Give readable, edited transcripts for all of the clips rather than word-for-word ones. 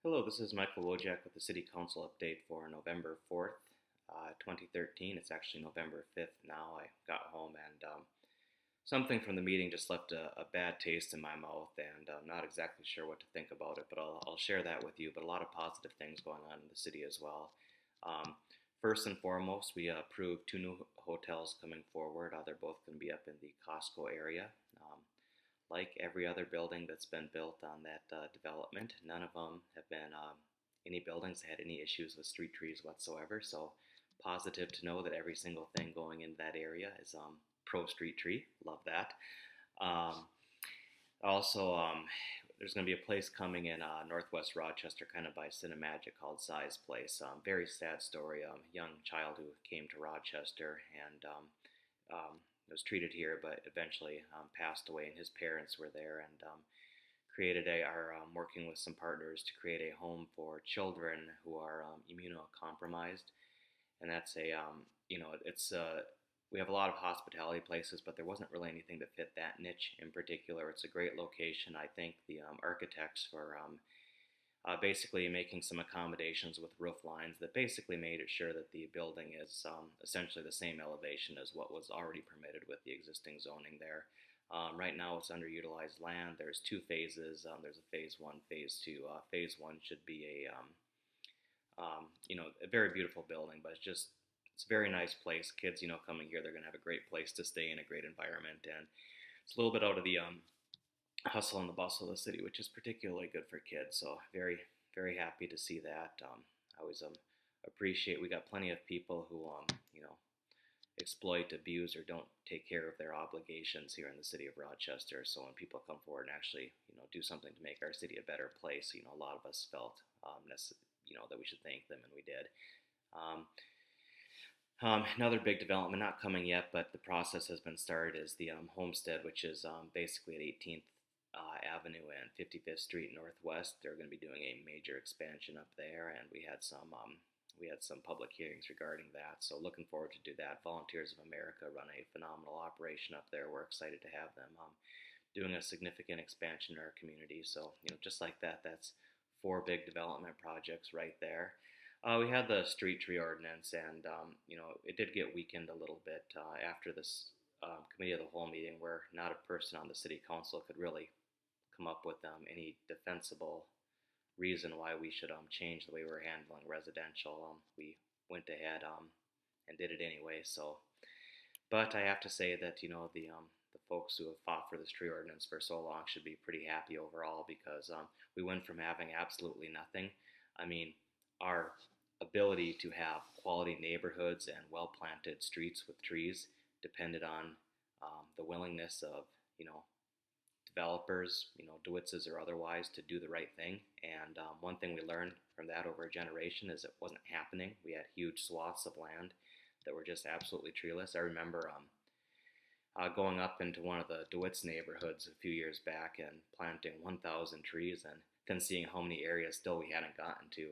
Hello, this is Michael Wojcik with the City Council update for November 4th, 2013. It's actually November 5th now. I got home and something from the meeting just left a bad taste in my mouth, and I'm not exactly sure what to think about it, but I'll share that with you. But a lot of positive things going on in the city as well. Um, First and foremost, we approved two new hotels coming forward. They're both going to be up in the Costco area. Um, like every other building that's been built on that development, none of them have been any buildings that had any issues with street trees whatsoever. So positive to know that every single thing going in that area is pro street tree. Love that. Um, also, there's going to be a place coming in northwest Rochester, kind of by Cinemagic, called Size Place. Very sad story. Young child who came to Rochester and was treated here, but eventually passed away, and his parents were there and are working with some partners to create a home for children who are immunocompromised, and that's it's we have a lot of hospitality places, but there wasn't really anything that fit that niche in particular. It's a great location. I think the architects for basically making some accommodations with roof lines that basically made it sure that the building is essentially the same elevation as what was already permitted with the existing zoning there. Right now it's underutilized land. There's two phases. There's a phase one, phase two. Phase one should be a very beautiful building, but it's a very nice place. Kids, coming here, they're going to have a great place to stay in, a great environment, and it's a little bit out of the hustle and the bustle of the city, which is particularly good for kids. So very, very happy to see that. I always appreciate we got plenty of people who exploit, abuse, or don't take care of their obligations here in the city of Rochester. So when people come forward and actually do something to make our city a better place, a lot of us felt that we should thank them, and we did. Um, Another big development, not coming yet, but the process has been started, is the Homestead, which is basically at 18th Avenue and 55th Street Northwest. They're going to be doing a major expansion up there, and we had some public hearings regarding that. So looking forward to do that. Volunteers of America run a phenomenal operation up there. We're excited to have them doing a significant expansion in our community. So just like that, that's four big development projects right there. We had the street tree ordinance, and it did get weakened a little bit after this committee of the whole meeting, where not a person on the city council could really come up with any defensible reason why we should change the way we're handling residential. We went ahead and did it anyway. So, but I have to say that the folks who have fought for this tree ordinance for so long should be pretty happy overall, because we went from having absolutely nothing. I mean, our ability to have quality neighborhoods and well planted streets with trees depended on the willingness of developers, Dewitzes or otherwise, to do the right thing. And one thing we learned from that over a generation is it wasn't happening. We had huge swaths of land that were just absolutely treeless. I remember going up into one of the DeWitt's neighborhoods a few years back and planting 1,000 trees, and then seeing how many areas still we hadn't gotten to.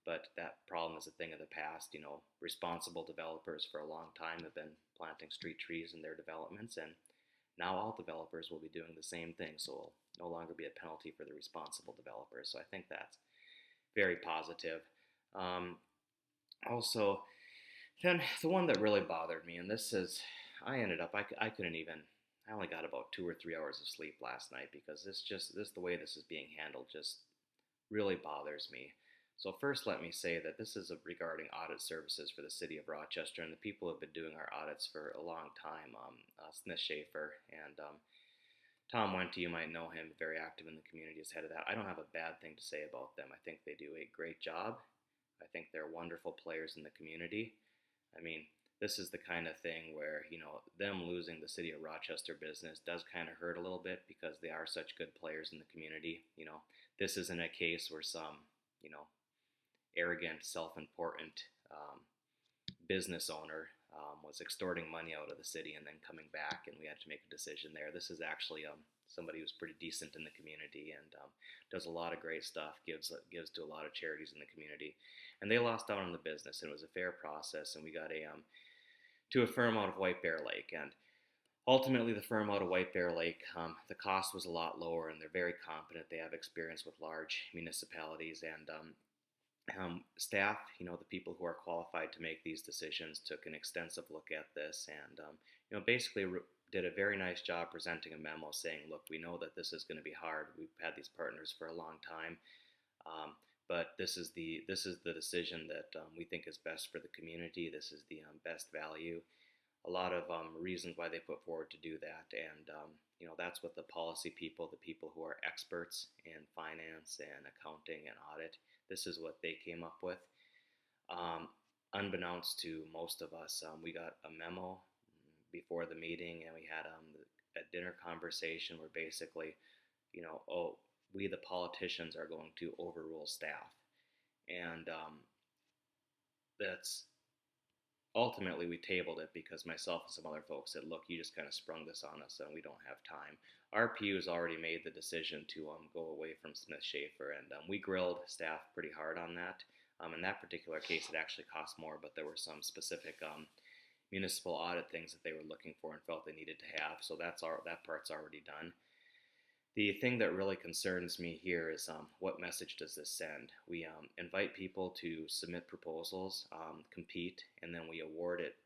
But that problem is a thing of the past. Responsible developers for a long time have been planting street trees in their developments, and now all developers will be doing the same thing. So it'll no longer be a penalty for the responsible developers. So I think that's very positive. Um, Also, then the one that really bothered me, and this is, I couldn't even, I only got about 2 or 3 hours of sleep last night, because the way this is being handled just really bothers me. So first, let me say that this is regarding audit services for the city of Rochester, and the people who have been doing our audits for a long time, Smith Schaefer and Tom Wente, you might know him, very active in the community as head of that. I don't have a bad thing to say about them. I think they do a great job. I think they're wonderful players in the community. I mean, this is the kind of thing where, them losing the city of Rochester business does kind of hurt a little bit, because they are such good players in the community. This isn't a case where some, arrogant, self-important business owner was extorting money out of the city and then coming back, and we had to make a decision there. This is actually somebody who's pretty decent in the community, and does a lot of great stuff, gives to a lot of charities in the community, and they lost out on the business, and it was a fair process, and we got to a firm out of White Bear Lake. And ultimately, the firm out of White Bear Lake, the cost was a lot lower, and they're very competent. They have experience with large municipalities, and staff, the people who are qualified to make these decisions, took an extensive look at this, and basically did a very nice job presenting a memo saying, look, we know that this is going to be hard. We've had these partners for a long time. But this is the decision that we think is best for the community. This is the best value. A lot of reasons why they put forward to do that, and that's what the policy people, the people who are experts in finance and accounting and audit. This is what they came up with. Um, Unbeknownst to most of us, we got a memo before the meeting, and we had a dinner conversation where basically, oh, we the politicians are going to overrule staff, and that's ultimately we tabled it because myself and some other folks said, look, you just kind of sprung this on us and we don't have time. Our PU has already made the decision to go away from Smith Schaefer, and we grilled staff pretty hard on that. In that particular case, it actually cost more, but there were some specific municipal audit things that they were looking for and felt they needed to have, so that part's already done. The thing that really concerns me here is what message does this send? We invite people to submit proposals, compete, and then we award it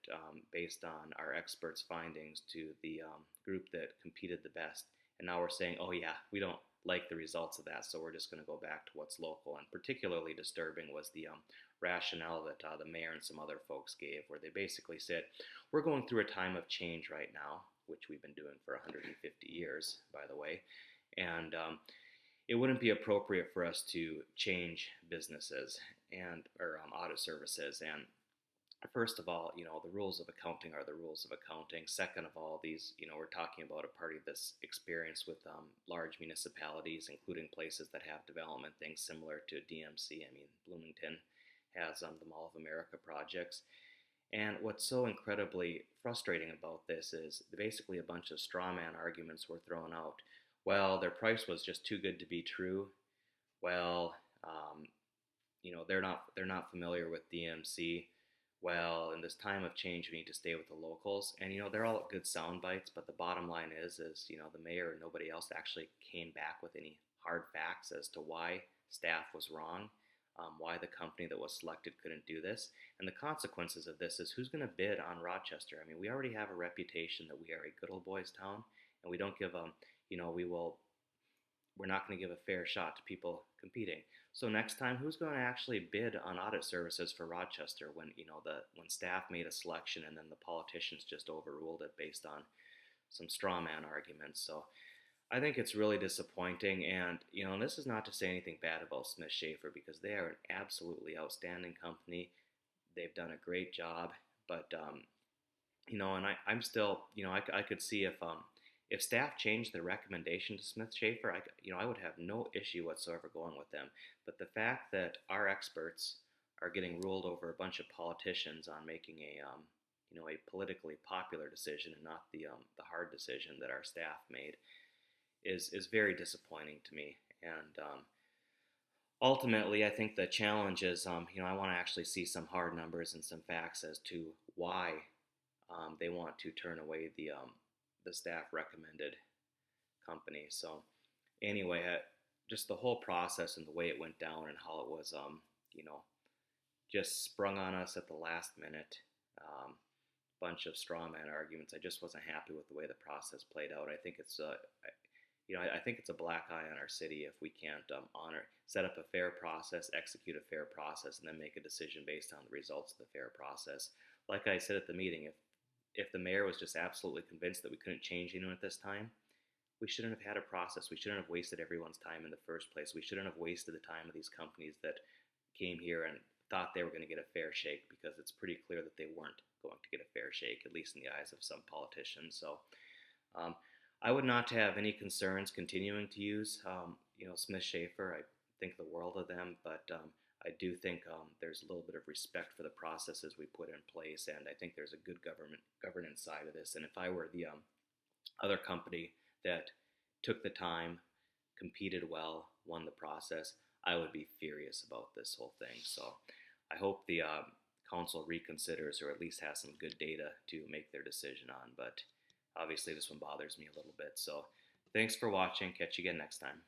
based on our experts' findings to the group that competed the best. And now we're saying, oh yeah, we don't like the results of that, so we're just going to go back to what's local. And particularly disturbing was the rationale that the mayor and some other folks gave, where they basically said, we're going through a time of change right now, which we've been doing for 150 years, by the way. And it wouldn't be appropriate for us to change businesses or audit services. And first of all, the rules of accounting are the rules of accounting. Second of all, we're talking about a party that's experienced with large municipalities, including places that have development things similar to DMC. I mean, Bloomington has the Mall of America projects. And what's so incredibly frustrating about this is basically a bunch of straw man arguments were thrown out. Well, their price was just too good to be true. Well, they're not familiar with DMC. Well, in this time of change, we need to stay with the locals. And they're all good sound bites, but the bottom line is the mayor and nobody else actually came back with any hard facts as to why staff was wrong, why the company that was selected couldn't do this. And the consequences of this is who's going to bid on Rochester. I mean, we already have a reputation that we are a good old boys town, and we don't give we're not going to give a fair shot to people competing. So next time, who's going to actually bid on audit services for Rochester when when staff made a selection and then the politicians just overruled it based on some straw man arguments? So I think it's really disappointing, and and this is not to say anything bad about Smith Schaefer because they are an absolutely outstanding company. They've done a great job, but and I'm still, I could see if staff changed their recommendation to Smith Schaefer, I would have no issue whatsoever going with them. But the fact that our experts are getting ruled over a bunch of politicians on making a politically popular decision and not the hard decision that our staff made is very disappointing to me. And ultimately, I think the challenge is, I want to actually see some hard numbers and some facts as to why they want to turn away the staff recommended company. So anyway, just the whole process and the way it went down and how it was, just sprung on us at the last minute. Bunch of straw man arguments. I just wasn't happy with the way the process played out. I think it's I think it's a black eye on our city if we can't set up a fair process, execute a fair process, and then make a decision based on the results of the fair process. Like I said at the meeting, if the mayor was just absolutely convinced that we couldn't change anyone at this time, we shouldn't have had a process. We shouldn't have wasted everyone's time in the first place. We shouldn't have wasted the time of these companies that came here and thought they were going to get a fair shake, because it's pretty clear that they weren't going to get a fair shake, at least in the eyes of some politicians. So I would not have any concerns continuing to use Smith Schaefer. I think the world of them, but I do think there's a little bit of respect for the processes we put in place, and I think there's a good governance side of this. And if I were the other company that took the time, competed well, won the process, I would be furious about this whole thing. So I hope the council reconsiders, or at least has some good data to make their decision on. But Obviously, this one bothers me a little bit. So thanks for watching. Catch you again next time.